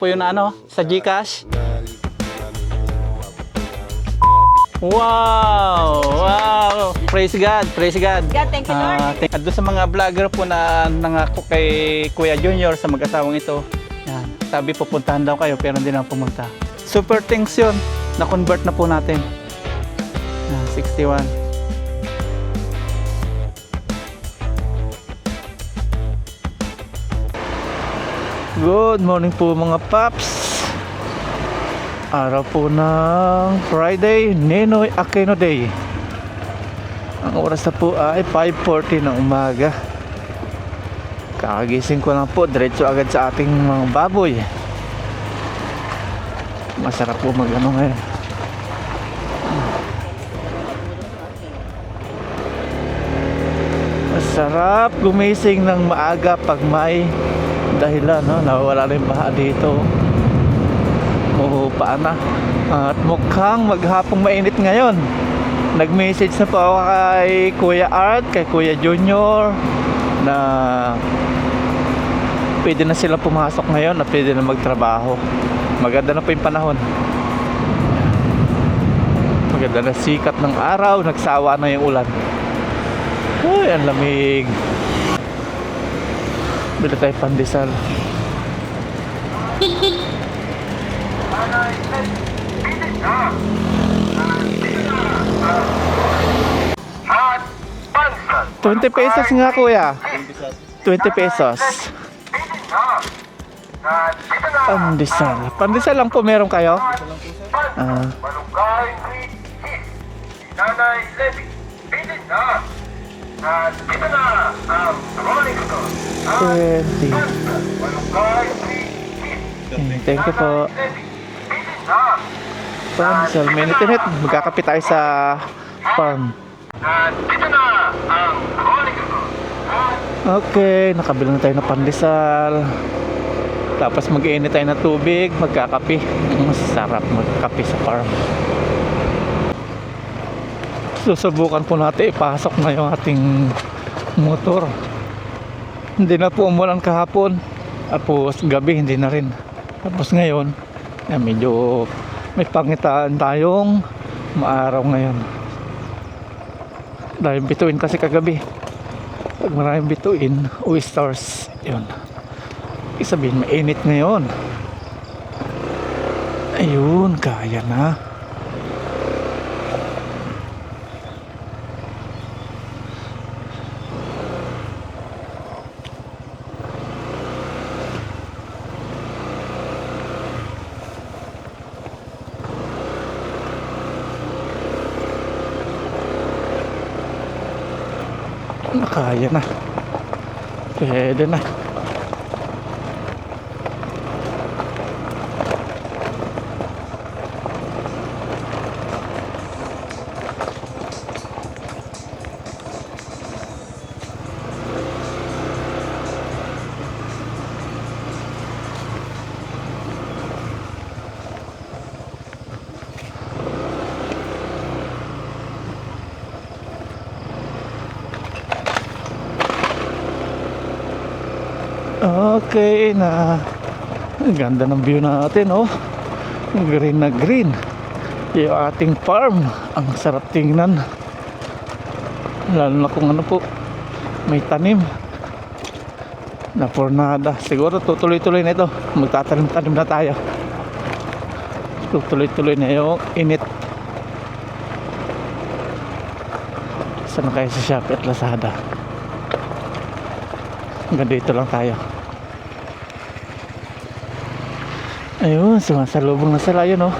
po yun ano, sa GCash. Wow! Wow! Praise God! Praise God! God, thank you, Lord. Doon sa mga vlogger po na nangako kay Kuya Junior sa mag-asawang ito, yan, sabi pupuntahan daw kayo pero hindi na pumunta. Super thanks yun. Na-convert na po natin. 61. Good morning po mga paps. Araw po ng Friday, Ninoy Aquino Day. Ang oras na po ay 5:40 ng umaga. Kakagising ko lang po, diretso agad sa ating mga baboy. Masarap po mag-ano ngayon. Masarap gumising ng maaga pag may dahilan, no? Nawawala na yung baha dito. Paan na. At mukhang maghapong mainit ngayon. Nag-message na po ako kay Kuya Art, kay Kuya Junior na pwede na sila pumasok ngayon at pwede na magtrabaho. Maganda na po yung panahon. Maganda na sikat ng araw, nagsawa na yung ulan. Uy, ang lamig. Bila tayo pandesal. ₱20 nga kuya. 20 pesos. Pandesal. Pandesal lang po meron kayo? Thank you po. Pandesal. Minute-minute. Magkakapit tayo sa farm. Okay, nakabili na tayo ng pandesal. Tapos mag-iinit tayo ng tubig, magkakape. Masarap magkape sa farm. Susubukan po natin ipasok na yung ating motor. Hindi na po umulan kahapon. Tapos gabi hindi na rin. Tapos ngayon, medyo may pangitaan tayong maaraw ngayon. Dahil bituin kasi kagabi. Pag maraming bituin, oysters, yun. Isabihin, mainit ngayon. Ayun, kaya na. Kaya na. Pwede na. Okay na. Ang ganda ng view natin, oh. Green na green. Yung ating farm. Ang sarap tingnan. Lalo na kung ano po, may tanim na pornada. Siguro tutuloy-tuloy na ito. Magtatanim-tanim na tayo. Tutuloy-tuloy na yung init. Saan na kayo sa Shopee at Lazada? Hanggang dito lang tayo. Ayun, sumasalubong na sila yun, oh.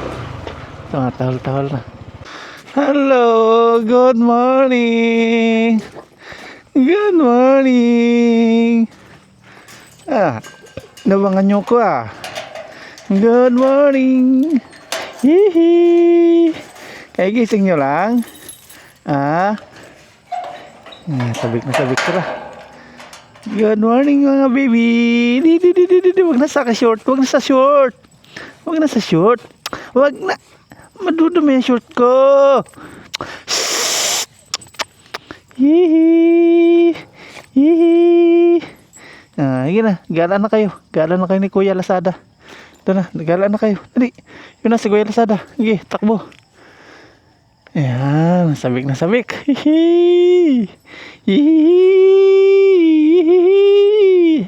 Tumatahol-tahol na. Hello, good morning. Good morning. Nabangan nyo ko, Good morning. Hihi. Kaya gising nyo lang? Sabik na sabik ko na. Good morning mga baby. Wag na sa short. Wag na sa short. Wag na sa short. Wag na. Madudumi yung short ko. Hihi. Hihi. Sige na. Gala na kayo. Gala na kayo ni Kuya Lazada. Ito na, nagala na kayo. Dali. Yun na, si Kuya Lazada. Sige, takbo. Ayan, sabik na sabik. Hihi. Hihi.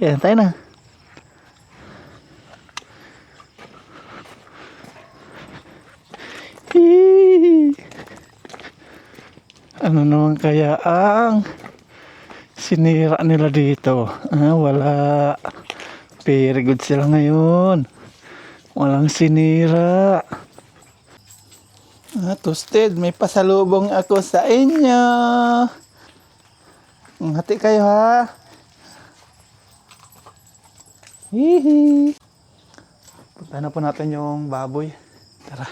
Ayan, tayo na. Hihi. Ano naman kaya ang sinira nila dito? Wala. Very good sila ngayon. Walang sinira. Toasted, may pasalubong ako sa inyo. Hati kayo ha. Hihi. Punta na po natin yung baboy. Tara.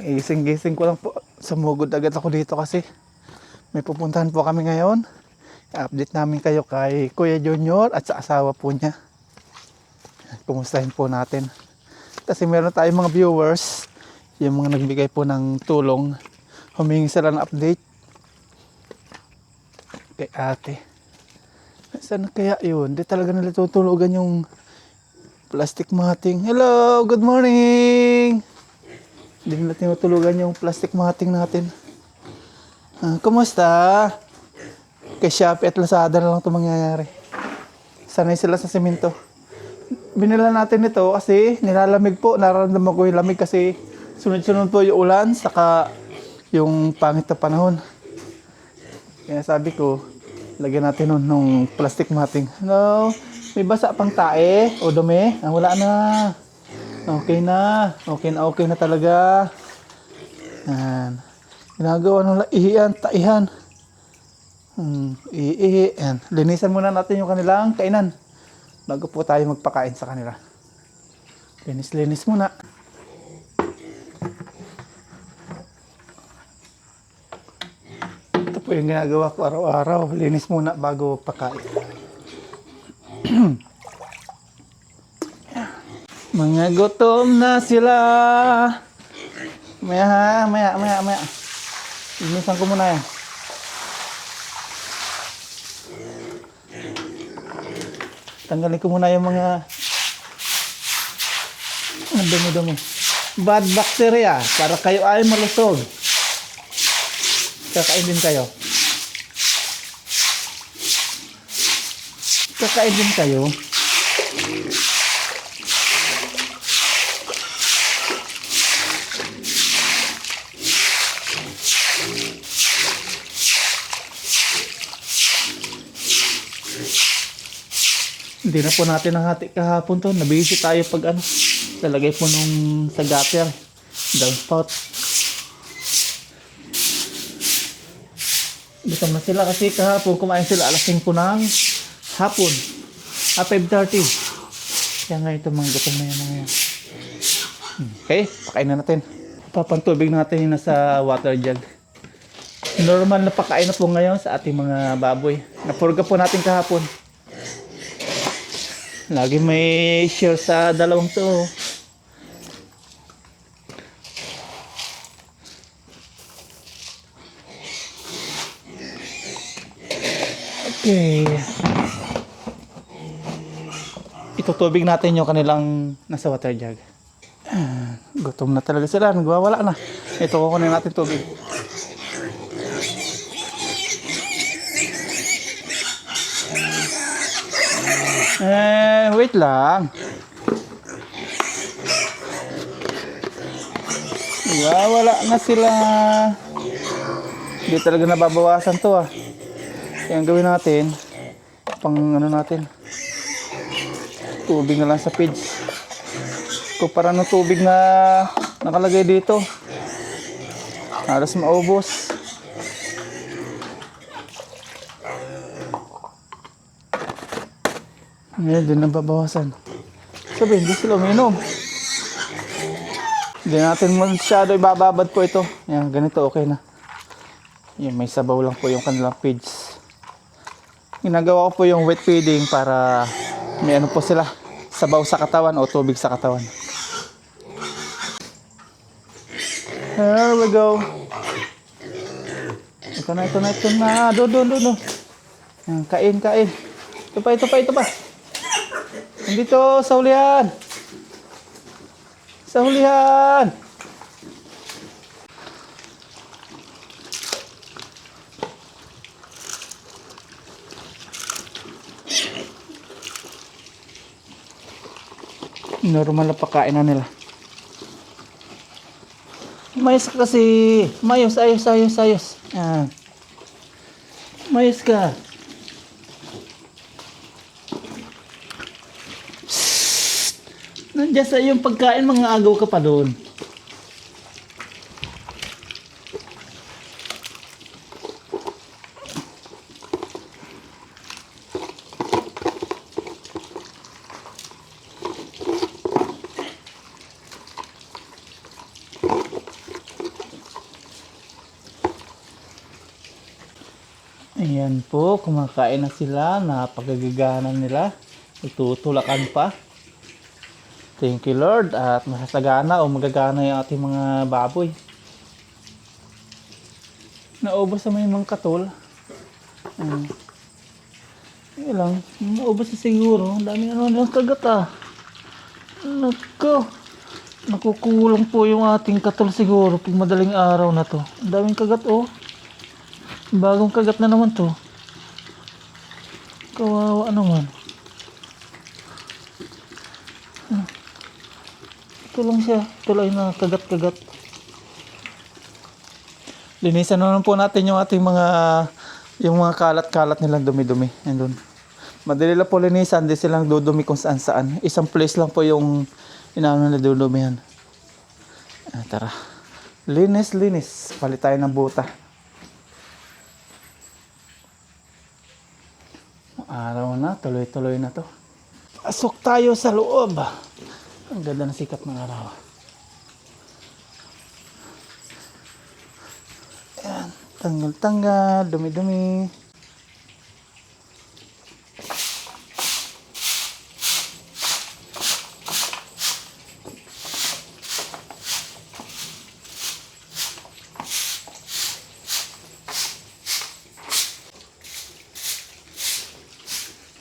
Gising-gising ko lang po. Sumugod agad ako dito kasi may pupuntahan po kami ngayon. I-update namin kayo kay Kuya Junior at sa asawa po niya. Kumustahin po natin. Kasi meron tayong mga viewers, yung mga nagbigay po ng tulong. Humingi sila ng update kay ate. Saan kaya yun? Di talaga nila tutulugan yung plastic matting. Hello, good morning! Hindi nila tinutulugan yung plastic matting natin. Kumusta? Kay Shopee at Lazada na lang ito mangyayari. Sanay sila sa semento. Binila natin ito kasi nilalamig po. Nararamdaman ko yung lamig kasi sunod-sunod po yung ulan saka yung pangit na panahon. Kaya sabi ko, lagyan natin nun nung plastic matting. Hello? May basa pang tae o dumi? Wala na. Okay na. Okay na talaga. Yan. Ginagawa nung ihian, taihan. Yan. Linisan muna natin yung kanilang kainan bago po tayo magpakain sa kanila. Linis muna. Ito po yung ginagawa ko araw-araw. Linis muna bago pakain. Mga gutom na sila. Maya. Linisan ko muna yan. Tanggalin ko muna yung mga dumi-dumi. Bad bacteria para kayo ay malusog. Kakain din kayo. Hindi na po natin ang hati kahapon to. Nabisi tayo pag lalagay po nung sa gutter. Downspout. Gutom na sila kasi kahapon kumain sila alas 5 ng hapon. 5:30. Kaya nga ito mga gutom na yan mga yan. Okay, pakain na natin. Papantubig natin yung nasa water jug. Normal na pakain na po ngayon sa ating mga baboy. Napurga po natin kahapon. Lagi may share sa dalawang to. Okay. Itutubig natin yung kanilang nasa water jug. Gutom na talaga sila. Nagwawala na. Ito kukunin natin tubig. Wait lang. Wala na sila. Hindi talaga nababawasan to Kaya ang gawin natin, pang natin, tubig na lang sa feeds. Kumpara ng tubig na nakalagay dito. Halos maubos. Ngayon din nababawasan. Sabi, hindi sila uminom. Hindi natin masyado ibababad po ito. Yan, ganito okay na. Yan, may sabaw lang po yung kanilang feeds. Ginagawa ko po yung wet feeding para may po sila. Sabaw sa katawan o tubig sa katawan. There we go. Ito na. Doon. Kain, kain. Ito pa, ito pa, ito pa. Nandito, sa hulihan. Sa hulihan. Normal na pagkain na nila. Mayos ka kasi. Mayos, ayos, ayos, ayos. Yan. Mayos ka. Nandiyan sa iyong pagkain, mga agaw ka pa doon. Ayan po, kumakain na sila, napagagaganan nila, itutulakan pa. Thank you Lord, at masasagana o magagana yung ating mga baboy. Naubos na may mga katol. Yun lang, naubos na siguro, ang dami ano nilang kagat ah. Nako, nakukulang po yung ating katol siguro pag madaling araw na to. Ang daming kagat oh. Bagong kagat na naman to. Kawawa naman. Ito lang siya. Ito lang na kagat-kagat. Linisan naman po natin yung ating yung mga kalat-kalat nilang dumi-dumi. Andun. Madali lang po linisan. Di silang dudumi kung saan-saan. Isang place lang po yung inaano na dudumihan. Tara. Linis, linis. Palit tayo ng buta. Araw na, tuloy-tuloy na to. Pasok tayo sa loob. Ang ganda ng sikat ng araw. Ayan, tanggal-tanggal, dumi-dumi.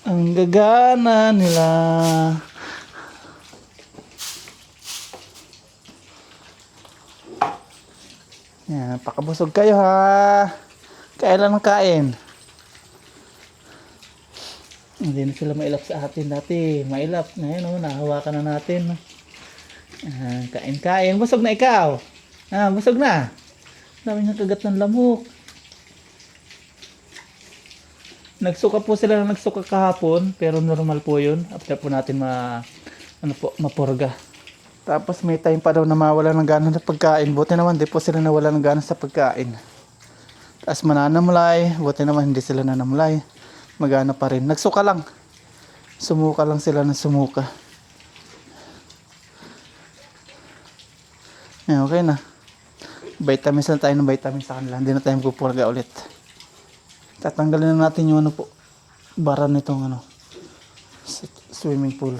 Ang gagana nila. Yan, pakabusog kayo ha. Kailan ang kain? Hindi na sila mailap sa atin dati. Mailap. Ngayon oh, nahawakan na natin. Kain-kain. Busog na ikaw. Busog na. Dami ng kagat ng lamok. Nagsuka po sila na nagsuka kahapon, pero normal po yun. After po natin mapurga. Tapos may time pa daw na mawala ng gana sa pagkain. Buti naman di po sila nawala ng gana sa pagkain. Tapos mananamlay. Buti naman hindi sila nanamlay. Magana pa rin. Nagsuka lang. Sumuka lang sila ng sumuka. Okay na. Vitamins na tayo ng vitamins sa kanila. Hindi na tayo magpupurga ulit. Tatanggalin na natin yung bara nitong swimming pool.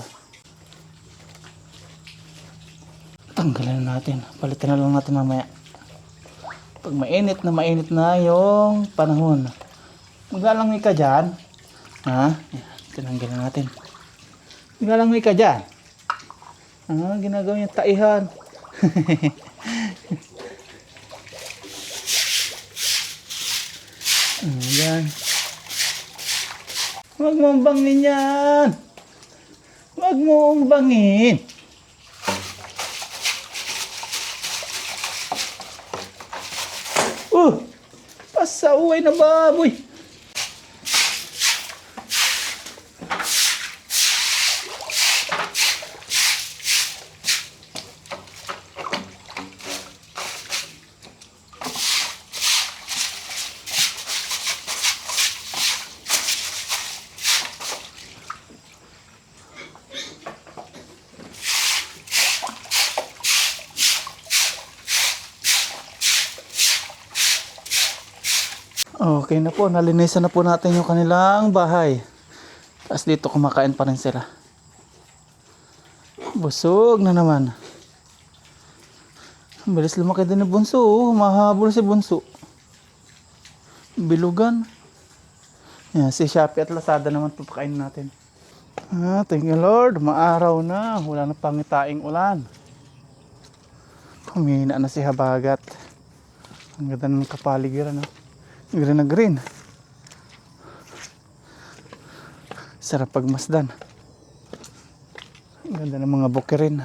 Tanggalin na natin. Palitan na lang natin mamaya. Pag mainit na yung panahon. Magalangoy ka dyan. Tinanggalin natin. Magalangoy ka dyan. Ginagawa yung taihan. Ayan. Huwag mo umbangin yan. Huwag mo umbangin. Pasaway na baboy. Okay na po, nalinisan na po natin yung kanilang bahay. Tapos dito kumakain pa rin sila. Busog na naman. Bilis lumaki din ni Bunso. Mahabol si Bunso. Bilugan. Yan, si Shopee at Lazada naman papakainin natin. Thank you Lord, maaraw na, wala na pangitaing ulan. Humina na si habagat. Ang ganda ng kapaligiran, no? Green na green. Sarap pagmasdan. Ang ganda ng mga bukirin.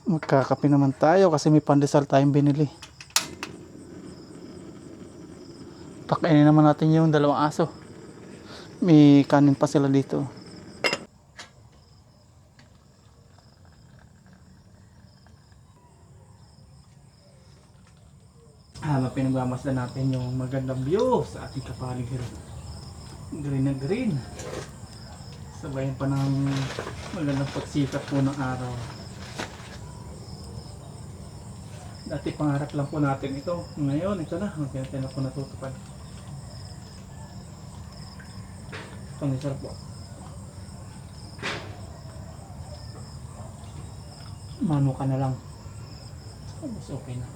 Magkakape naman tayo kasi may pandesal tayong binili. Pakainin naman natin yung dalawang aso. May kanin pa sila dito. Pinagmamasdan natin yung magandang view sa ating kapaligiran. Green na green. Sabayan pa ng magandang pagsikat po ng araw. Dati pangarap lang po natin ito. Ngayon, ito na. Natin na po natutupad. Pangisar po. Mano ka na lang. Mas okay na.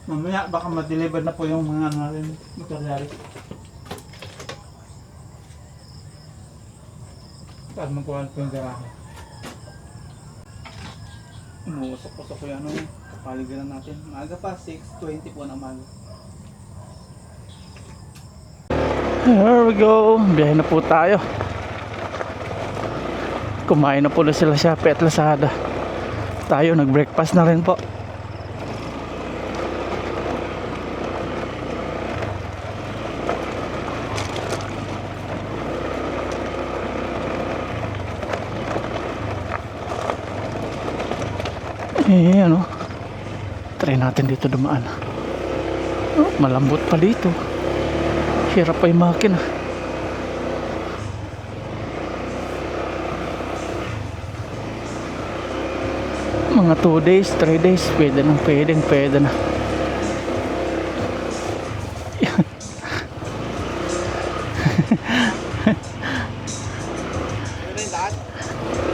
Mamaya baka ma-deliver na po yung mga natin materialis. Saan magkuhan po yung garahe. Umuusok-usok po yan o kapaligiran natin. Maaga pa, 6:20 po na umaga. There we go. Biyahe na po tayo. Kumain na po na sila Shopee at Lazada. Tayo nag-breakfast na rin po. Ano? Try natin dito dumaan. Malambot pa dito. Hirap pa yung makina. Mga 2 days, 3 days, pwede na.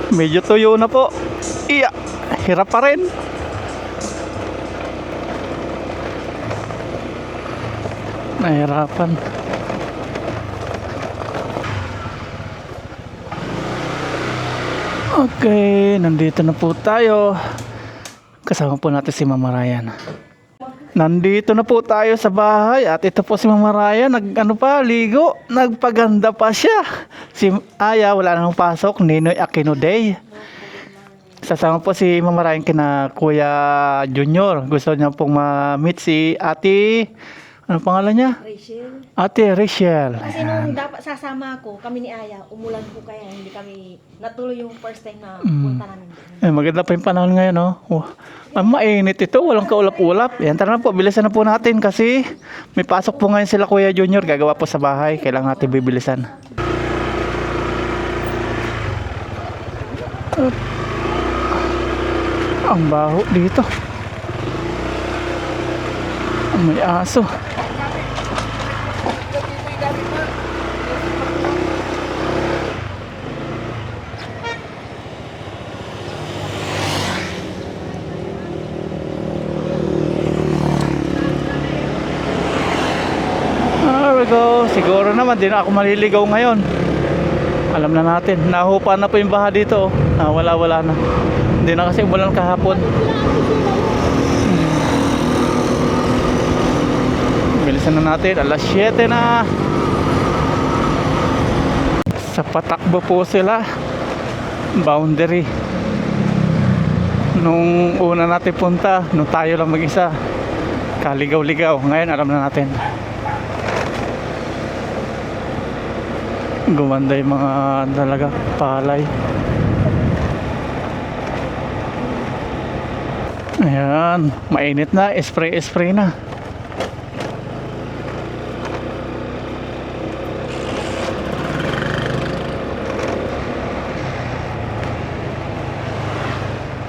Medyo tuyo na po. Iya. Hirap pa rin. Nahirapan. Okay, nandito na po tayo. Kasama po natin si Mama Ryan. Nandito na po tayo sa bahay at ito po si Mama Ryan, ligo, nagpaganda pa siya. Si Aya wala nang pasok, Ninoy Aquino Day. Sasama po si Mama Ryan kina Kuya Junior. Gusto niya pong ma-meet si Ate, ano pangalan niya? Rachel. Ate Rachel. Kasi nung dapat sasama ako, kami ni Aya, umulan po kaya hindi kami natuloy yung first time na punta namin doon. Maganda pa yung panahon ngayon, no? Mainit ito, walang kaulap-ulap. Yan, tara na po, bilisan na po natin kasi may pasok po ngayon sila Kuya Junior. Gagawa po sa bahay, kailangan natin bibilisan. Ang baho dito. May aso. There we go. Siguro naman din ako maliligaw ngayon. Alam na natin. Nahupa na po yung baha dito. Wala na. Hindi na kasi umulan kahapon. Bilisan na natin. Alas 7 na. Sa patakbo po sila. Boundary. Nung una natin punta, nung tayo lang mag-isa, kaligaw-ligaw. Ngayon alam na natin. Gumanda yung mga dalaga, palay. Ayan, mainit na, spray na.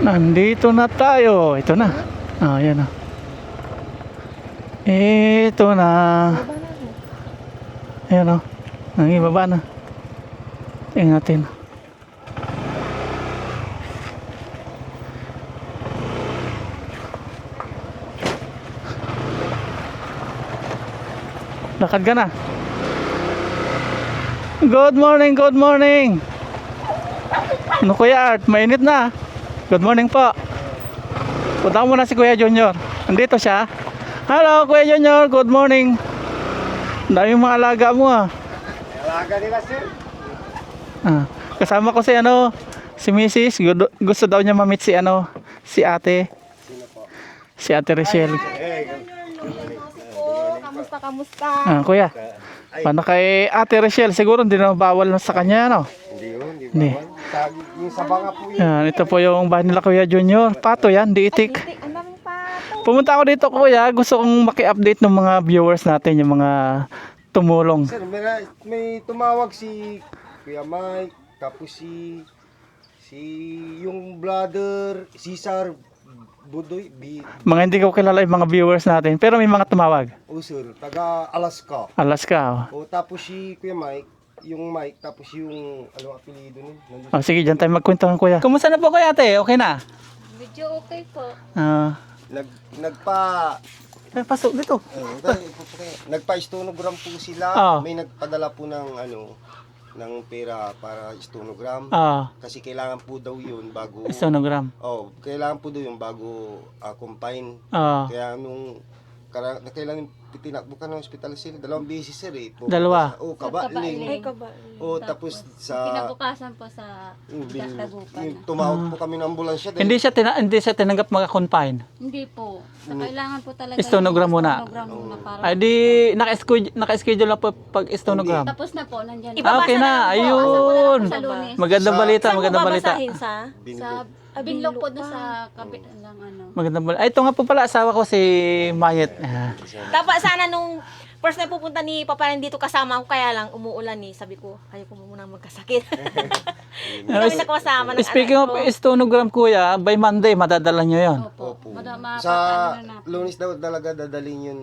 Nandito na tayo. Ito na. Ayan na. Ito na. Ayan o. Nangibaba na. Tingnan natin. Lakad ka na. Good morning, good morning. Ano Kuya Art, mainit na. Good morning po. Punta ko muna si Kuya Junior. Andito siya. Hello Kuya Junior, good morning. Daming mga alaga mo ah. Alaga nila, sir. Kasama ko si si Mrs. Gusto daw niya ma-meet si ate. Sino po? Si Ate Rachel. Kamusta? Kuya, paano kay Ate Rachel? Siguro hindi na bawal sa kanya, no? Hindi yun, hindi Hindi. ba? Yung sa banga po yun. Yan, ito po yung bahay nila Kuya Junior. Pato yan, diitik. Ang daming pato. Pumunta ako dito Kuya, gusto kong maki-update ng mga viewers natin, yung mga tumulong. Sir, may tumawag si Kuya Mike, tapos si yung brother, Cesar Budoy, Mga hindi ko kilala yung mga viewers natin, pero may mga tumawag. sir, taga Alaska. Alaska, oh. O tapos si Kuya Mike, yung Mike, tapos yung, apelido nun? Oh, sige, dyan tayo magkwentuhan Kuya. Kumusta na po Kuya Ate? Okay na? Medyo okay po. Pasok dito. Nagpa-stonogram po sila. Ah. May nagpadala po ng pera para stonogram. Kasi kailangan po daw yun bago Sonogram. kailangan po daw yun bago combine. Ah. Kaya kailangan tinakbo ka ng hospital sir, 2 beses sir eh. Dalawa? Kabailing. Tapos sa Kinabukasan po sa Dagupan. tumawag po kami ng ambulansya dahil Hindi siya tinanggap mga-confine. Hindi po. Kailangan po talaga Stonogram muna. stonogram muna para Ay di naka-schedule na po pag stonogram. tapos na po nandiyan. Okay na, Asa ayun. po sa Lunes. Magandang balita, Saan mo magandang balita. babasahin sa? Sa Binlog po doon sa kabit lang Magandang balita. Ay, ito nga po pala asawa ko si Mayet. Dapat sana nung first na pupunta ni Papa rin dito kasama ako, kaya lang umuulan eh. Sabi ko, ayaw ko muna magkasakit. Hindi kami nakasama ng Speaking of anak ko. stonogram Kuya, by Monday madadala nyo yon. Opo. Madama sa na. Lunes daw talaga dadalhin yun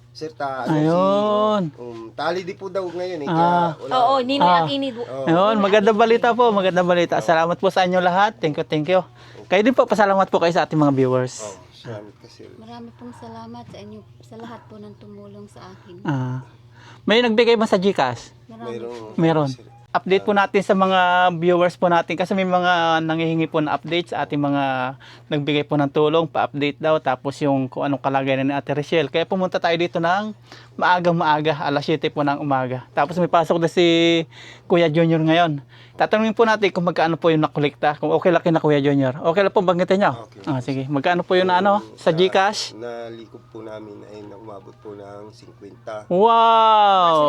sir Ayun. tali di po daw ngayon eh. Ah. Kaya wala. Oo, Ninoy Aquino. Ayun, magandang balita po, magandang balita. Salamat po sa inyo lahat. Thank you. Kayo din po, pasalamat po kayo sa ating mga viewers. Salamat kasi. Marami pong salamat sa inyo sa lahat po ng tumulong sa akin. May nagbigay ba sa GCash? Mayroong Meron. Update po natin sa mga viewers po natin kasi may mga nangihingi po na update sa ating mga nagbigay po ng tulong, pa-update daw, tapos yung kung anong kalagayan ni Ate Rachel. Kaya pumunta tayo dito ng maaga, alas 7 po ng umaga. Tapos may pasok na si Kuya Junior ngayon. Tatanungin po natin kung magkano po yung nakolekta, kung okay laki na Kuya Junior. Okay lang po banggitin nyo? Okay. Sige, magkano po yung sa GCash? Nalikop po namin ay umabot po ng 50. Wow!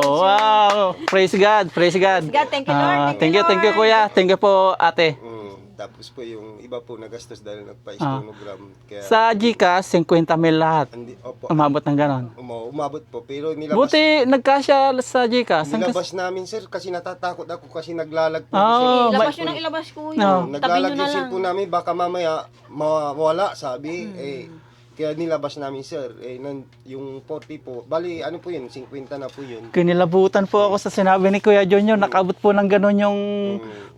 Praise God, praise God. God, thank you, Lord. Thank you Kuya. Thank you po Ate. Tapos po yung iba po nagastos dahil nagpa-stonogram. Kaya Sa GCash, 50 mil lahat. opo, Umabot ng ganon. umabot po pero nilabas Buti nagkasya sa GCash. nilabas namin sir kasi natatakot ako kasi naglalag po. Ilabas yun ang ilabas ko yun. No. Tabi Naglalag nyo na yung lang. cellphone namin baka mamaya mawala sabi kaya nilabas namin sir yung 40 po bali ano po yun 50 na po yun. Kinilabutan po ako sa sinabi ni Kuya Junior. Nakabot po ng ganon yung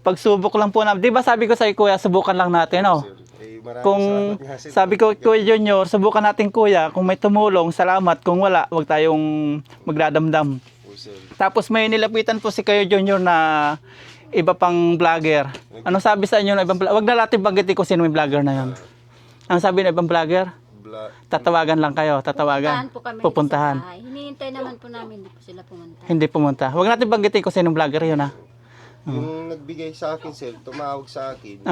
pagsubok lang po na. Di ba sabi ko sa Kuya, subukan lang natin, oh. Sir, maraming Kung salamat nga, sir. sabi ko Kuya Junior, subukan natin Kuya. Kung may tumulong, salamat. Kung wala, wag tayong magdadamdam. Po, sir. Tapos may nilapitan po si Kuya Junior na iba pang vlogger. Ano sabi sa inyo na ibang vlogger? Wag na natin banggitin ko sino yung vlogger na yun. Ano sabi ng ibang vlogger? Tatawagan lang kayo, tatawagan. Pupuntahan po kami Pupuntahan. sa bahay. Hinihintay naman po namin, hindi po sila pumunta. Hindi pumunta. Wag natin banggitin ko sino yung vlogger yun, ha. Yung nagbigay sa akin sir, tumawag sa akin.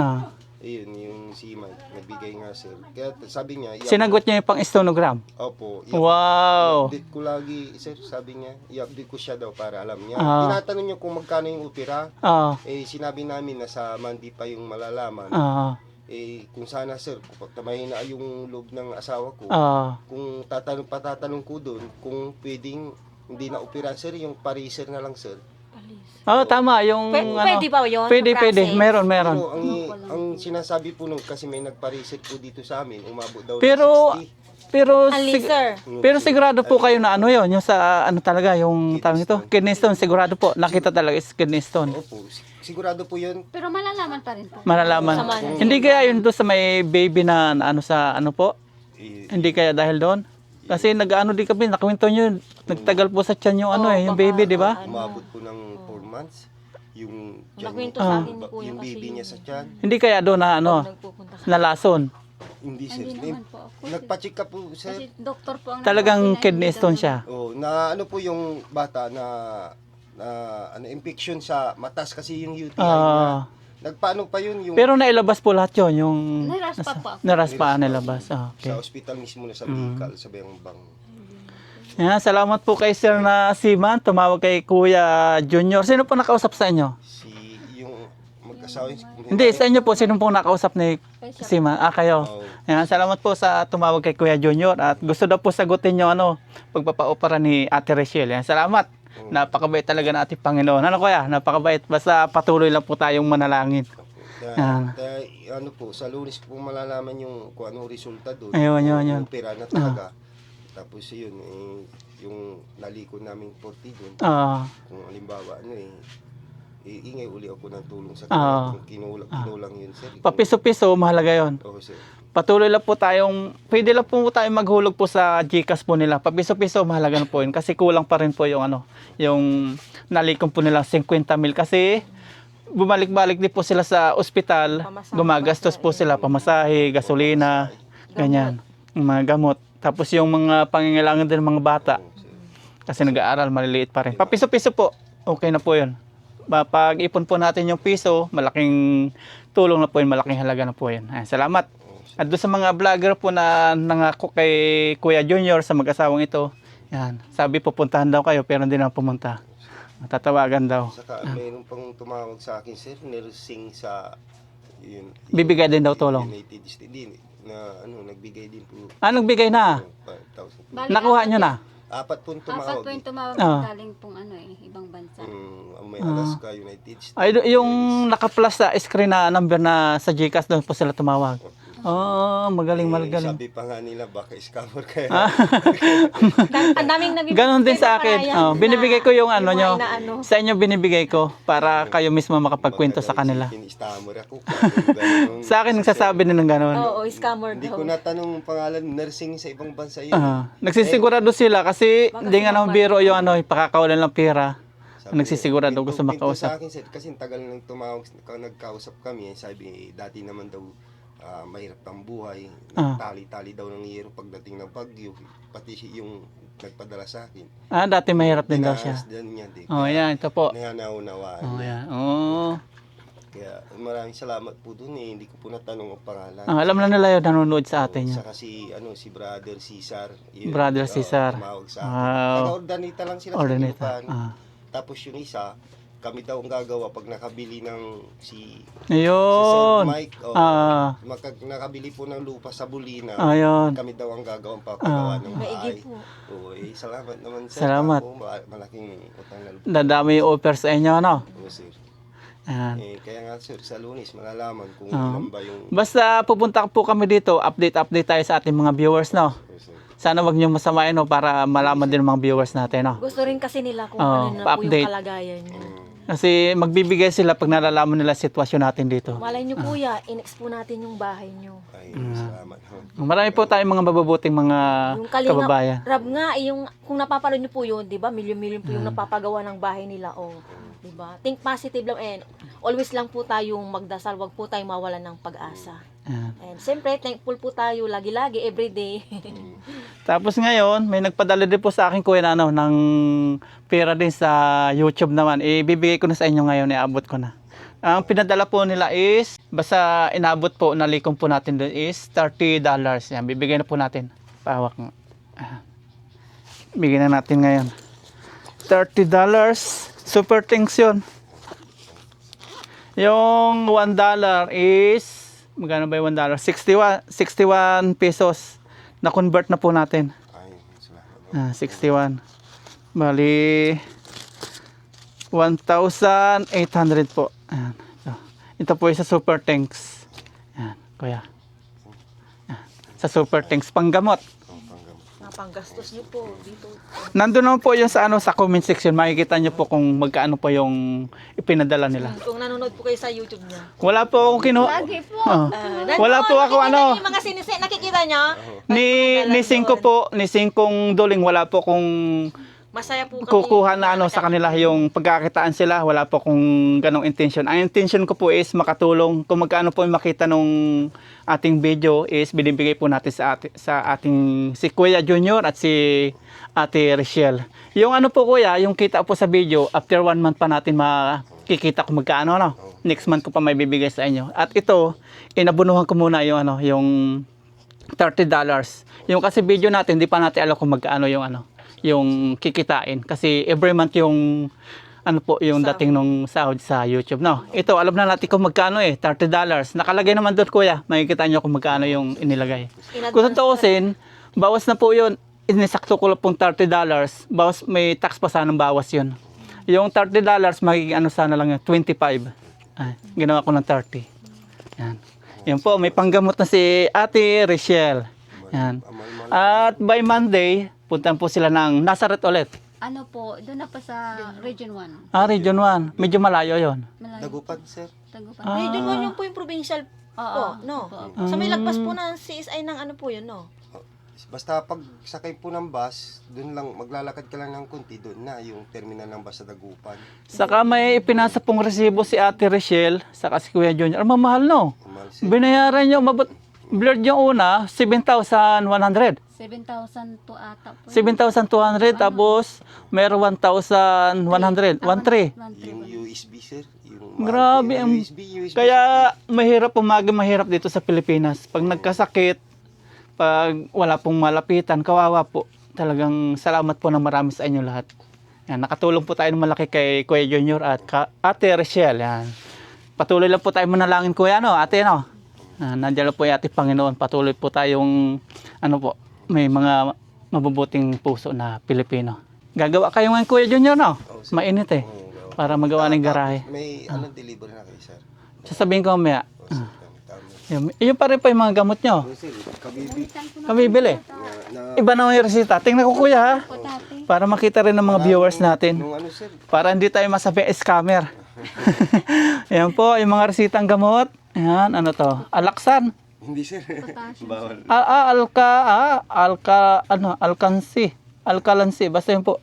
Ayun, yung si Mike, nagbigay nga sir. Kaya sabi niya, Sinagot niya yung pang stonogram. Opo. Wow. I-update ko lagi, sir, sabi niya. I-update ko siya daw para alam niya. Ah. Tinatanong niya kung magkano yung opera. Sinabi namin na sa Monday pa yung malalaman. Kung sana sir, mahina yung loob ng asawa ko. Kung patatanong ko doon, kung pwedeng hindi na opera sir, yung pariser na lang sir. Tama, yung Pwede ba yun? Pwede. Process? Meron. Pero ang sinasabi po nung kasi may nagpariser po dito sa amin, umabot daw Pero ng 60. pero sigurado po kayo na ano yon, yung sa ano talaga yung tawag ito, kidney stone, sigurado po. Nakita talaga is kidney stone. Opo, sigurado po yun. Pero malalaman pa rin po. Malalaman. Samahan. Hindi kaya yun doon sa may baby na ano sa ano po? Hindi kaya dahil doon? Kasi nag-ano din kami, nakwento nyo, nagtagal po sa tiyan yung ano yung baby, di ba? Umabot po ng 4 months. Yung Nakwento sa akin ni Kuya yung kasi baby niya sa tiyan. Hindi kaya doon na ano, nagpupunta ka. nalason. Hindi sir. Hindi naman po ako. Nagpa-check up po sir. Kasi doktor po ang Talagang nagsabi na kidney hindi stone daw- siya. Oh, na ano po yung bata na ano infection sa matas kasi yung UTI niya. Ah, Nagpaano pa yun yung pero nailabas po lahat yun, yung Nairaspa po ako. naraspaan nilabas. Ah, sa okay. ospital mismo na sa Bicol, sa Bayambang. Yan, salamat po kay Sir na Siman, tumawag kay Kuya Junior. Sino po nakausap sa inyo? Si yung mag-asawa Hindi, sa inyo po, sino pong nakausap ni Siman? Ah, kayo. Oh, Yan, salamat po sa tumawag kay Kuya Junior at gusto daw po sagutin nyo pagpapaopera ni Ate Rachel. Yan, salamat. Napakabait talaga ng ating Panginoon. Ano kuya? Napakabait. Basta patuloy lang po tayong manalangin. ano po, sa Lunes po malalaman yung kung anong resulta doon. Ayun, yun. Opera na talaga. Tapos yun, yung naliko namin 40 doon. Kung halimbawa, ingay uli ako ng tulong sa kanya. Kung kinulang yun, sir. Papiso-piso, mahalaga yon. Oo, sir. Patuloy lang po tayong, pwede lang po tayong maghulog po sa GCash po nila. Papiso-piso, mahalaga na po yun. Kasi kulang pa rin po yung yung nalikom po nila 50 mil. Kasi bumalik-balik din po sila sa ospital. Gumagastos po sila, pamasahe, gasolina, ganyan. Yung mga gamot. Tapos yung mga pangangailangan din ng mga bata. Kasi nag-aaral, maliliit pa rin. Papiso-piso po, okay na po yun. Pag ipon po natin yung piso, malaking tulong na po yun, malaking halaga na po yun. Ay, salamat. At doon sa mga vlogger po na nangako kay Kuya Junior sa mag-asawang ito, yan, sabi pupuntahan daw kayo pero hindi na pumunta. Tatawagan daw. Saka mayroon pang tumawag sa akin, sir, nursing sa Bibigay din daw tulong. United States din na nagbigay din po. Nagbigay na. 5,000. Bali, Nakuha nyo na. 4 po Apat tumawag. po yung tumawag galing pong ibang bansa. May Alaska, United States. Ay, yung naka-plus sa screen na number na sa GCash, doon po sila tumawag. Magaling. Sabi pa nga nila, baka scammer kaya. Ang daming nabibigay. Ganon din sa akin. Binibigay ko yung nyo. na Sa inyo binibigay ko para kayo mismo makapagkwento sa kanila. Scammer ako. Sa akin nagsasabi din ng ganon. Oo, scammer Hindi daw. ko natanong ang pangalan, nursing sa ibang bansa yun. Nagsisigurado sila kasi hindi nga naman biro yung pakakawalan ng pera. Nagsisigurado gusto makausap. Sa akin, sir, kasi tagal nang tumawag, nagkausap kami, sabi, dati naman daw, mahirap ang buhay, tali-tali daw ng yero pagdating ng bagyo, pati yung nagpadala sa akin. Dati mahirap din daw siya. Yan, ito po. Naunawaan. Yan. Kaya maraming salamat po dun hindi ko po natanong ang pangalan. Alam na nila yun, nanonood sa atin yun. Saka si Brother Cesar. Brother Cesar. Tumawag sa akin. Wow. Taga-ordanita lang sila Ordanita. sa Tinupan. Tapos yung isa, kami daw ang gagawa pag nakabili ng si Ayun. Sir Mike. Nakabili po ng lupa sa Bulina. Ayun. Kami daw ang gagawa papagawa ng bahay. Maigi po. Salamat naman sir. Salamat. Ako, malaking utang na loob. Dadami yung offer sa inyo, ano? Sir. Yan. Kaya nga sir, sa Lunes malalaman kung ilan ba yung Basta pupunta po kami dito, update tayo sa ating mga viewers, no? Sana wag niyo masamain, no? Para malaman din ng mga viewers natin, no? Gusto rin kasi nila kung ano na po pa-update. yung kalagayan niya. Kasi magbibigay sila pag nalalaman nila sitwasyon natin dito. Malay niyo kuya, in-expo natin yung bahay niyo. ay salamat. Marami po tayong mga mabubuting mga Yung Kalinga, kababayan. Rab nga, kung napapanood niyo po yun, di ba, milyon-milyon po yung napapagawa ng bahay nila. Di ba? Think positive lang and always lang po tayong magdasal, wag po tayong mawalan ng pag-asa. And siyempre, thankful po tayo lagi-lagi, everyday. Tapos ngayon, may nagpadala din po sa akin kuya na ng pera din sa YouTube naman. Ibibigay ko na sa inyo ngayon, iabot ko na. Ang pinadala po nila is, basta inabot po, nalikom po natin doon is $30. Yan, bibigay na po natin. Pahawak nga. Bigyan na natin ngayon. $30. Super thanks yun. Yung $1 is, magkano ba yung $1? 61 pesos. Na-convert na po natin. Ay, salamat. 61. Bali, 1,800 po. Ayan. Ito po yung sa super thanks. Ayan, kuya. Ayan. Sa super thanks, panggamot. Panggamot. mga panggastos niyo po dito. Nandun naman po yung sa sa comment section, makikita nyo po kung magkaano po yung ipinadala nila. Kung nanonood po kayo sa YouTube niya. Wala po akong Lagi po. Wala po ako Yung mga sinisi, nakikita niyo? ni Singko po, ni Singkong Duling, wala po kung Masaya po kami. kukuha na sa kanila yung pagkakitaan sila, wala po kung ganong intention. Ang intention ko po is makatulong, kung magkano po yung makita nung ating video is binibigay po natin sa ating si Kuya Junior at si Ate Richelle. Yung po kuya, yung kita po sa video, after 1 month pa natin makikita kung magkano, no? Next month ko pa may bibigay sa inyo. At ito, inabunuhan ko muna yung yung $30. Yung kasi video natin, hindi pa natin alam kung magkano yung kikitain. Kasi every month yung yung dating nung sahod sa YouTube, no? Ito, alam na natin kung magkano $30. Nakalagay naman doon, kuya. Makikita nyo kung magkano yung inilagay. Kung tutuusin, bawas na po yun. Inisakto ko lang pong $30. Bawas, may tax pa sanang bawas yun. Yung $30, magiging sana lang yun, 25. Ginawa ko ng 30. Yan. Yan po, may panggamot na si Ate Richelle. Yan. At by Monday, puntan po sila ng Nazareth ulit. Ano po, doon na pa sa Region 1. Region 1. Medyo malayo yon. Malayo. Dagupan, sir. Tagupan. Region 1 yung po yung provincial po, no? So may lagpas po ng CSI ng po yun, no? Basta pag sakay po ng bus, doon lang, maglalakad ka lang ng konti, doon na yung terminal ng bus sa Dagupan. Saka may ipinasa pong resibo si Ate Richelle, saka si Kuya Junior. Mamahal, no? Mahal, sir. Binayaran nyo, blurred yung una, 7,100. 7,000 to ata po. 7,200, tapos meron 1,100. 1,300. Yung USB, sir. Yung Grabe, ang- USB. Kaya mahirap mahirap dito sa Pilipinas. Pag nagkasakit, pag wala pong malapitan, kawawa po. Talagang salamat po ng marami sa inyo lahat. Yan, nakatulong po tayo ng malaki kay Kuya Junior at Ate Richelle. Yan. Patuloy lang po tayo manalangin, Kuya, no? Ate, no? Nandiyan lang po yung ating Panginoon. Patuloy po tayong, po, may mga mabubuting puso na Pilipino. Gagawa kayo ngayon, Kuya Junior, no? sir. Mainit para magawa ng garahe. May delivery na kayo, sir. Sasabihin ko mamaya. Tama. Yung pa rin po yung mga gamot nyo. Sir, Kabibili. Iba na yung resita. Tingnan ko, Kuya, ha? Po dati. Para makita rin ng mga viewers natin. nung sir, Para hindi tayo masabi scammer. Ayan po, yung mga resitang gamot. Ayan, to? Alaksan. hindi, sir. Bawal. Alkalansi. Basta yun po.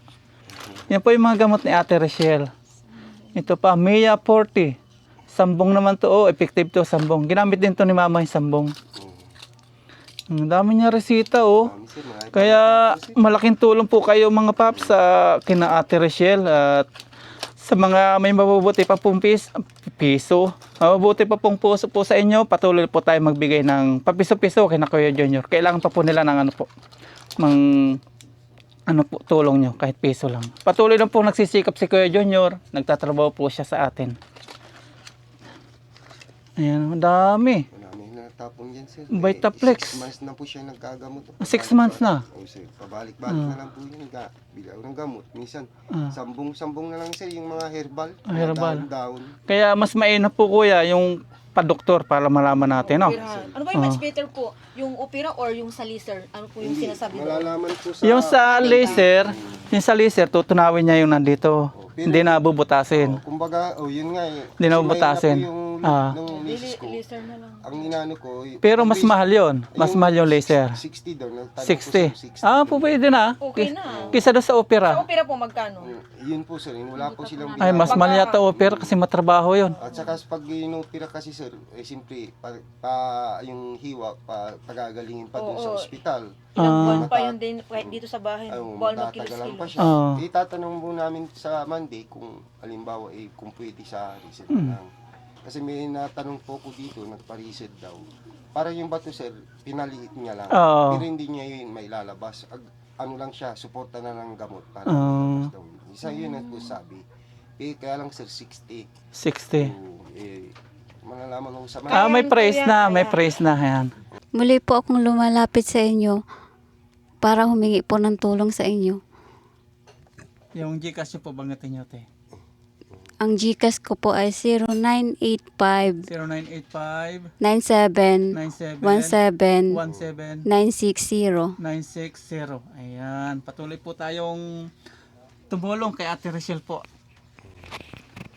Yan po yung mga gamot ni Ate Richelle. Ito pa, Mia 40. Sambong naman to. Effective to, sambong. Ginamit din to ni Mama yung sambong. Ang dami niya resita, Sir, marami. Kaya malaking tulong po kayo mga paps sa kina Ate Richelle at sa mga may mabubuti pa pong piso, mabubuti pa pong puso po sa inyo, patuloy po tayo magbigay ng papiso-piso kina Kuya Junior. Kailangan pa po nila ng tulong nyo, kahit piso lang. Patuloy lang po nagsisikap si Kuya Junior, nagtatrabaho po siya sa atin. Ayan, dami. Marami na natapon yan, sir. Vitaplex. 6 months na po siya nagkagamot. 6 months na. Sir, pabalik-balik na lang po yun. Bilaw ng gamot. Minsan, sambong-sambong na lang, sir, yung mga herbal. Herbal. Daon. Kaya mas mainam po, Kuya, yung pa-doktor para malaman natin, no? Ano ba yung much better po? Yung opera or yung sa laser? Ano po yung sinasabi doon? Malalaman po sa... Yung sa laser, tutunawin niya yung nandito. Hindi na bubutasin. Kumbaga, yun nga eh. Hindi na Kasi bubutasin. mahina po yung ng misis ko. Laser na lang. Ang inano ko... Pero mas mahal yun. Mas mahal yung laser. 60 daw. 60. Po pwede na. Okay na. Kisa doon sa Sa opera. opera po magkano? Yun po, sir. Wala po silang Ay, mas mahal yata opera kasi matrabaho yun. At saka pag inopera kasi, sir, siyempre, yung hiwa, pagagalingin pa doon sa ospital. Ilang buwan pa yun din kahit dito sa bahay. Bawal Matatagalan pa magkilos-kilos. siya. Itatanong po namin sa Monday kung halimbawa kung pwede sa reset lang. Kasi may natanong po ko dito, nagpa-reset daw. Para yung bato, sir, pinaliit niya lang. Pero hindi niya yun mailalabas. Ano lang siya, suporta na ng gamot para malabas daw. Isa yun ang po sabi. Kaya lang, sir, 60. 60. So, malalaman ko sa May praise na. May praise na. Ayan. Muli po akong lumalapit sa inyo para humingi po ng tulong sa inyo. Yung Gcash po bangatin nyo, te. Ang GCash ko po ay 0985 0985 97 97 17 17 960. 960. Ayan, patuloy po tayong tumulong kay Ate Rachel po.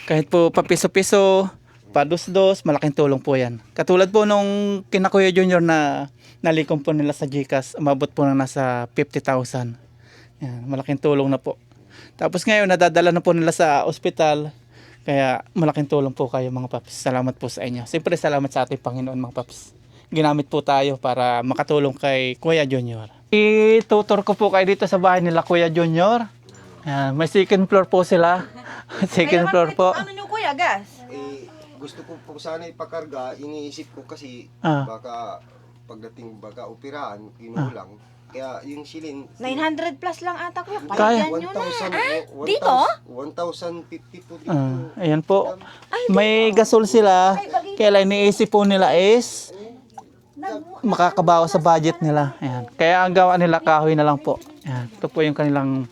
Kahit po papiso-piso, padus-dos, malaking tulong po yan. Katulad po nung kina Kuya Junior na nalikom po nila sa GCash, umabot po na nasa 50,000. Yan, malaking tulong na po. Tapos ngayon, nadadala na po nila sa ospital. Kaya malaking tulong po kayo mga paps. Salamat po sa inyo. Siyempre salamat sa ating Panginoon mga paps. Ginamit po tayo para makatulong kay Kuya Junior. I-tutor ko po kayo dito sa bahay nila Kuya Junior. Yan, may second floor po sila. Second floor po. Ano nyo kuya, gas? Gusto ko po sana ipakarga, iniisip ko kasi baka pagdating baga operahan, kinulang. Kaya yung silin 900 plus lang ata kuya. Kaya. Paligyan nyo na. 1,000 Dito? 1,050 po dito. Ayan po. May gasol sila. Kaya lang iniisip po nila is makakabawa sa budget nila. Ayan. Kaya ang gawa nila kahoy na lang po. Ayan. Ito po yung kanilang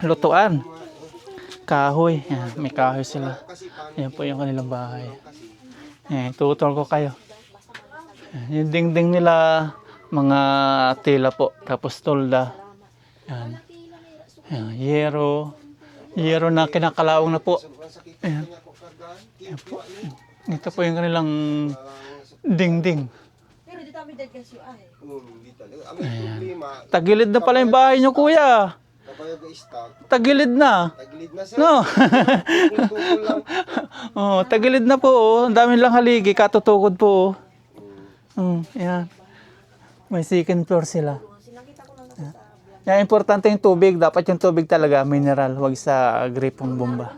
lutuan. Kahoy. Ayan. May kahoy sila. Ayan po yung kanilang bahay. Ayan. Tutor ko kayo. Ayan. Yung dingding nila mga tela po. Tapos tolda. Ayan. Ayan. Yero. Yero na kinakalawang na po. Ayan. Ayan po. Ito po yung kanilang dingding. Pero dito kami dead gas yung ay. Hindi talaga. Ang may problema, Tagilid na pala yung bahay nyo, kuya. kapag stock, Tagilid na. tagilid na sir. No. Tukol lang. Oh, tagilid na po. Oh. Ang dami lang haligi. Katutukod po. Oh. Ayan. May second floor sila. Yan, importante yung tubig. Dapat yung tubig talaga, mineral. Huwag sa gripong bomba.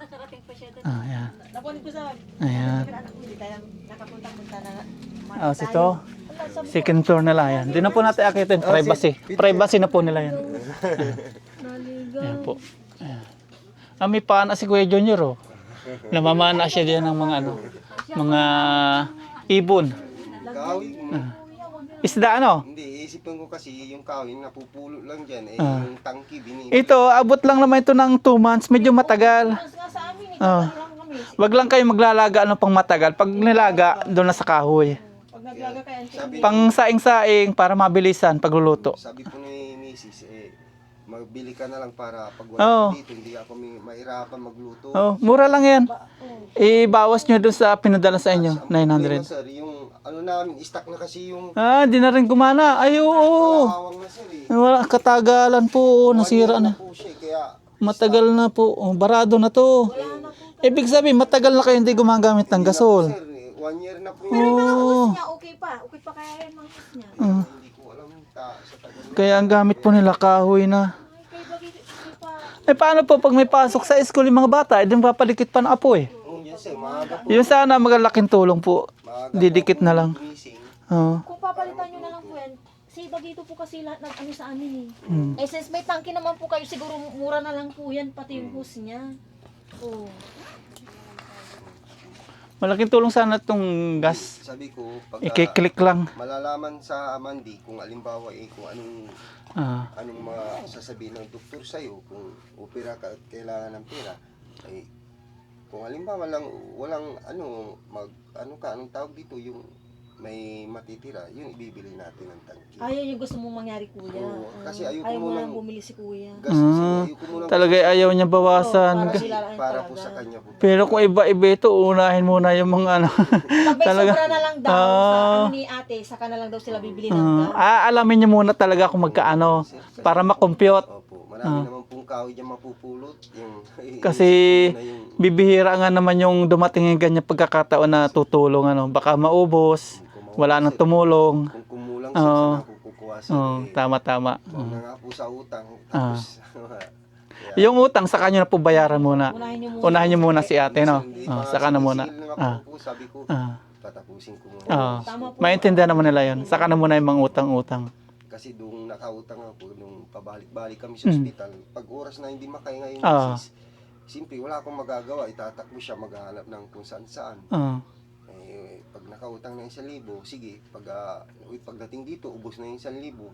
Ayan. Nakunin ko sa Ayan. hindi tayo nakapunta-punta na. Oh, ito. Second floor nila yan. Di na po natin akitin. Privacy. Privacy na po nila yan. Ayan po. Ayan. May paana si Kuya Junior, oh. Namamana siya diyan ng mga ano, mga ibon. Kahoy, Isda ano? hindi, isipin ko kasi yung kahoy napupulot lang dyan, yung tangki, Ito, abot lang naman ito ng 2 months. Medyo matagal. Nga sa amin eh. Oh. Lang kami. Wag lang kayo maglalaga ano pang matagal. Pag nilaga, doon na sa kahoy. Pag naglaga kayo, Pang saing-saing para mabilisan pagluluto. Sabi po ni Mrs. Magbili ka na lang para pag Oo. wala dito, hindi ako mahirapan magluto. Oh, mura lang 'yan. Ibawas nyo doon sa pinadala sa inyo, Ang problema, 900. sir, yung ano namin, stock na kasi yung Di na rin gumana. Ay, oo. awang na sir Wala, katagalan po. Nasira na. po siya, kaya Matagal na po. Barado na to. Ibig sabihin, matagal na kayo hindi gumagamit ng gasol. sir, 1 year na po Oo. niya okay pa. Okay pa kaya yung mga hus niya. hindi ko alam sa tagal. Kaya ang gamit po nila kahoy na. Kaya bagay pa. Paano po pag may pasok sa school yung mga bata, din papalikit pa ng apoy. Yes sir, maaga po. Yung sana magalaking tulong po. Maaga Didikit na lang. gumising. Oo. Kung papalitan nyo na lang po yan, si Bagito po kasi lahat ng ano sa amin eh. Hmm. Since may tangke naman po kayo, siguro mura na lang po yan, pati yung hose niya. Oh. Malaking tulong sana itong gas. Sabi ko, pag I-click lang. malalaman sa Mandi kung alimbawa kung anong mga sasabihin ng doktor sa'yo, kung opera ka at kailangan ng pera, ay kung halimbawa lang walang anong tawag dito, yung may matitira, yun ibibili natin ng tangki. Ayaw yung gusto mong mangyari kuya. Oo, kasi ayoko ayaw mo munang- lang bumili si kuya. Gas, ayoko muna Talaga ayaw niya bawasan. Para sila lang para po talaga. sa kanya po. Pero kung iba-iba ito, unahin muna yung mga ano. Pag may Talaga. sobra na lang daw sa ano ni ate, saka na lang daw sila bibili ng gas. Alamin niyo muna talaga kung magkaano para makompute. Opo, marami naman pong kahoy dyan mapupulot. Kasi na yung bibihira nga naman yung dumating yung ganyan pagkakataon na tutulong ano. Baka maubos, wala nang tumulong. kung kumulang Oo. siya, saan ako kukuha sa Tama-tama. Huwag na nga po sa utang. Tapos, Yung utang sa kanya na po bayaran muna. Unahin niyo muna. Unahin niyo muna si ate, no? hindi Saka na muna. sinisil na nga po, sabi ko, Ah. patapusin ko muna. Tama po. Maintindihan naman nila yun. Saka na muna yung mga utang-utang. Kasi doon nakautang ako, nung pabalik-balik kami sa ospital, pag oras na hindi makahinga yung Ah. misis, simple, wala akong magagawa, itatakbo siya maghahanap ng kung saan-saan. Pag nakautang na 1,000, sige, pagdating dito, ubos na yung 1,000.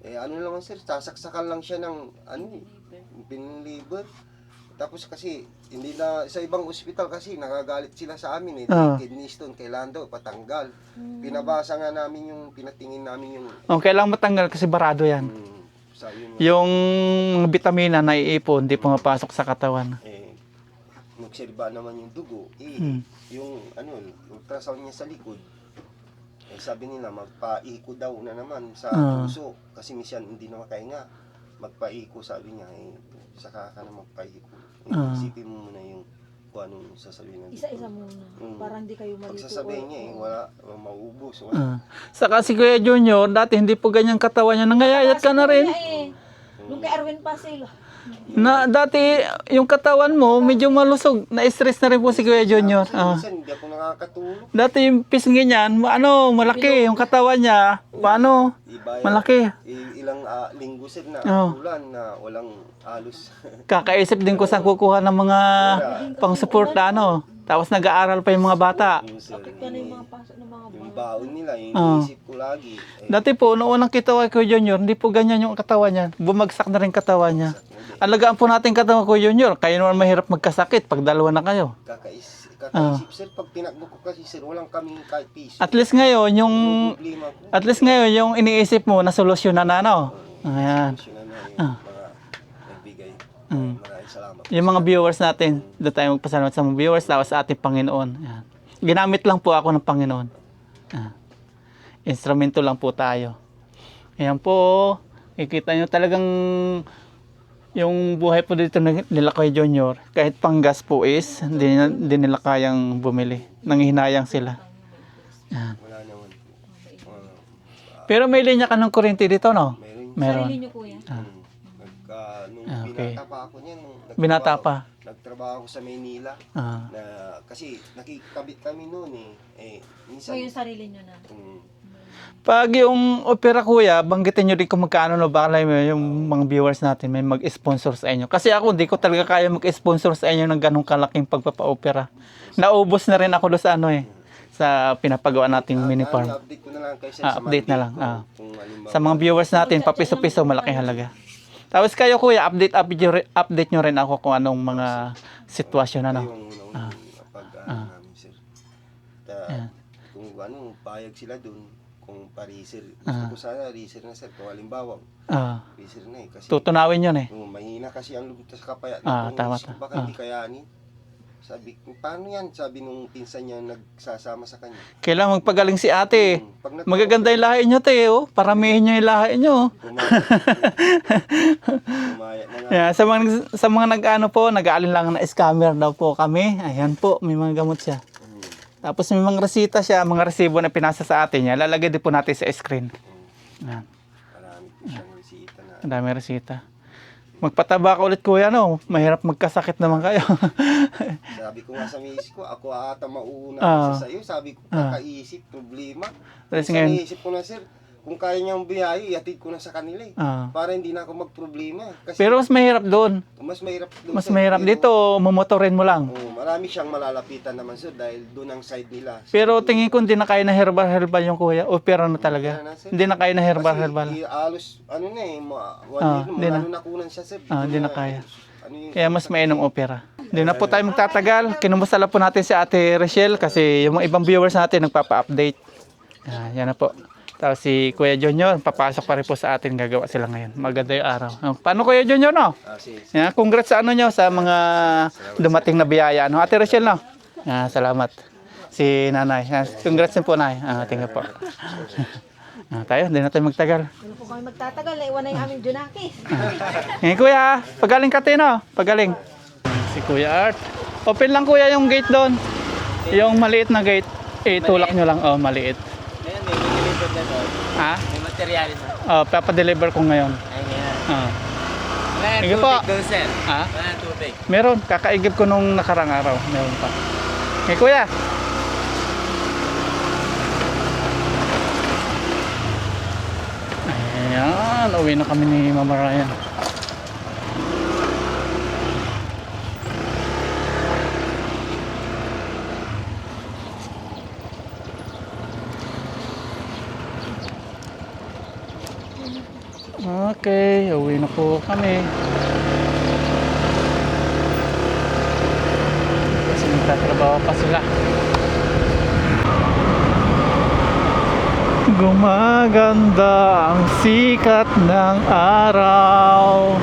Ano naman sir, sasaksakan lang siya ng, pinliver. Tapos kasi, hindi na, sa ibang ospital kasi, nakagalit sila sa amin eh. Kidney stone, kailangan daw, patanggal. Pinabasa nga namin yung, pinatingin namin yung... Kailangan matanggal kasi barado yan. Yung mga bitamina na iipon, hindi pumapasok sa katawan. Nagserba naman yung dugo. Yung ultrasound niya sa likod, sabi nila, magpaiko daw na naman sa puso. Kasi minsan hindi na makahinga. Magpaiko, sabi niya, saka ka na magpaiko. Isipin mo muna yung kung anong sasabihin natin. Isa-isa muna. Para hindi kayo malito. Pagsasabihin niya, wala, maubos. Saka si Kuya Junior, dati hindi po ganyan katawan niya. Nangayayat ka na rin. Nung kay Erwin pa sila. Na dati yung katawan mo medyo malusog, na-stress na rin po si Kuya Junior. Minsan hindi ako nakakatulog. Dati yung pisngi niyan, malaki yung katawan niya. Paano? Malaki. Ilang linggo sir na ulan na walang alos. Kakaisip din ko saan kukuha ng mga pang-support na Tapos nag-aaral pa yung mga bata. Bakit ka na yung mga pasok ng mga Yung baon nila, yung isip ko lagi. Dati po, noong unang kita kay Kuya Junior, hindi po ganyan yung katawan niya. Bumagsak na rin katawan niya. Alagaan po natin katawan ko Junior. Kayo naman mahirap magkasakit pag dalawa na kayo. Kakaisip sir, pag tinakbo ko kasi sir, walang kaming kahit piso. At least ngayon, yung iniisip mo na solusyonan na, Ayan. Nagbigay. Maraming salamat. Yung mga viewers natin, doon tayo magpasalamat sa mga viewers, tapos sa ating Panginoon. Ayan. Ginamit lang po ako ng Panginoon. Instrumento lang po tayo. Ayan po, ikita nyo talagang yung buhay po dito nila kay Junior, kahit panggas po is, hindi nila kayang bumili. Nanghihinayang sila. Ayan. Wala naman. Pero may linya ka ng kuryente dito, no? Meron. sarili niyo po yan. Nung okay. binata pa ako niyan, Binata pa? Nagtrabaho ako sa Maynila. Na, kasi nakikabit kami noon minsan, So yung sarili niyo na. Pag yung opera kuya, banggitin nyo din kung magkano baka yung mga viewers natin may mag-sponsor sa inyo. Kasi ako, hindi ko talaga kaya mag-sponsor sa inyo ng ganong kalaking pagpapa-opera. Naubos na rin ako doon sa sa pinapagawa nating mini farm. Update ko na lang kayo Update na lang. Sa mga viewers natin, papiso-piso, malaking halaga. Tapos kayo kuya, update nyo rin ako kung anong mga sitwasyon namin, sir. Kung payag sila dun, kung pa-reser. Gusto ko sana reser na sir. Kung halimbawa, reser na kasi tutunawin yun mahina kasi ang lubog sa kapayat. Tama. Baka hindi kayanin. Sabi ko, paano yan? Sabi nung pinsan niya nagsasama sa kanya. Kailangan magpagaling si ate. Magaganda yung lahi nyo, te. Paramihin nyo yung lahi nyo. Umaya na nga. Sa mga nag-aalin lang na scammer daw po kami. Ayan po, may mga gamot siya. Tapos may mga resita siya, mga resibo na pinasa sa atin niya. Lalagay din po natin sa screen. Ayan. Marami po siyang resita na. Ang dami resita. Magpataba ka ulit kuya, mahirap magkasakit naman kayo. Sabi ko nga sa misis ko, ako ata mauuna kasi sa'yo. Sabi ko, kakaisip, problema. Tapos Sa ngayon, naisip ko na sir, kung kaya niyang biyahe, iatid ko na sa kanila para hindi na ako magproblema. Kasi pero mas mahirap doon. mas mahirap doon. Mas sir. mahirap Pero, dito, mamotorin mo lang. marami siyang malalapitan naman sir dahil doon ang side nila. Pero tingin ko hindi na kaya na herbal yung kuya. Opera na talaga. Hindi na kaya na herbal. Kasi alos, nakunan siya sir. Hindi na kaya. Kaya mas mainam opera. Hindi na po tayo magtatagal. Kinumusta lang po natin si Ate Rachel kasi yung mga ibang viewers natin nagpapa-update. Yan na po. Tapos si Kuya Junior, papasok pa rin po sa atin, gagawa sila ngayon. Maganda yung araw. Paano Kuya Junior, congrats sa nyo, sa mga dumating na biyaya. Ate Rachel, salamat. Si Nanay. Congrats din po, Nay. Tingnan po. Tayo, hindi na tayo magtagal. Hindi po kami magtatagal, naiwan na yung aming Junakis. Ngayon Kuya, pagaling ka tayo, Pagaling. Si Kuya Art. Open lang Kuya yung gate doon. Yung maliit na gate, tulak nyo lang. Maliit. Ngayon, may deliver na doon. May materialis na. Papadeliver ko ngayon. Ay, ngayon. Wala Sige tubig po. doon, sir. Ha? Wala tubig. Meron, kakaigib ko nung nakarang araw. Meron pa. Okay, Kuya. Ayan, uwi na kami ni Mama Ryan. Okay, uwi na po kami. Nagtatrabaho pa sila. Gumaganda ang sikat ng araw.